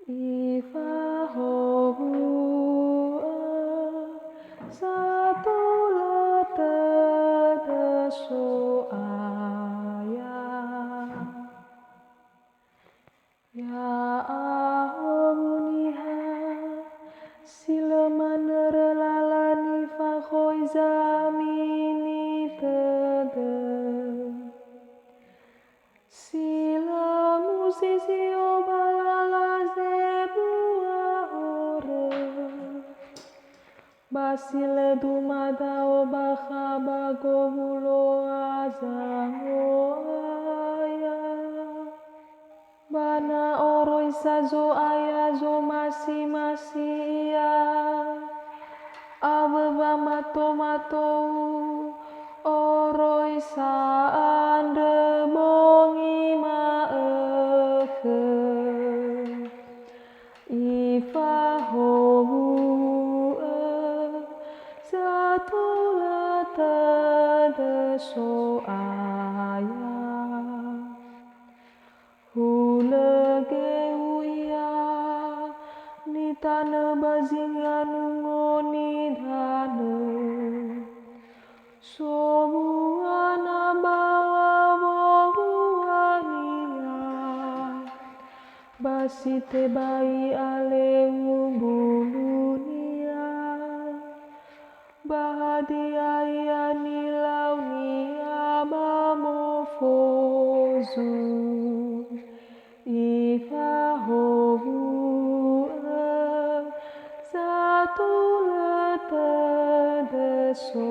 Ifa hobua satu lata so ayah ya ahuniha silaman relalani fa khoi zamini tede sila musisi obalala zebua ore basile dumada obaha bago bulo azango aya bana oroi sazo aya zo masi ya abeba mato oroi sa ande bongi maeke ifa hobue satu lata so ayah hulege uya ni tane bazinganu ngoni dane sobuana bawa bobuania basite bai ale bulunia bahadia ya nilau nia bamofozu ifa hobue satu lete so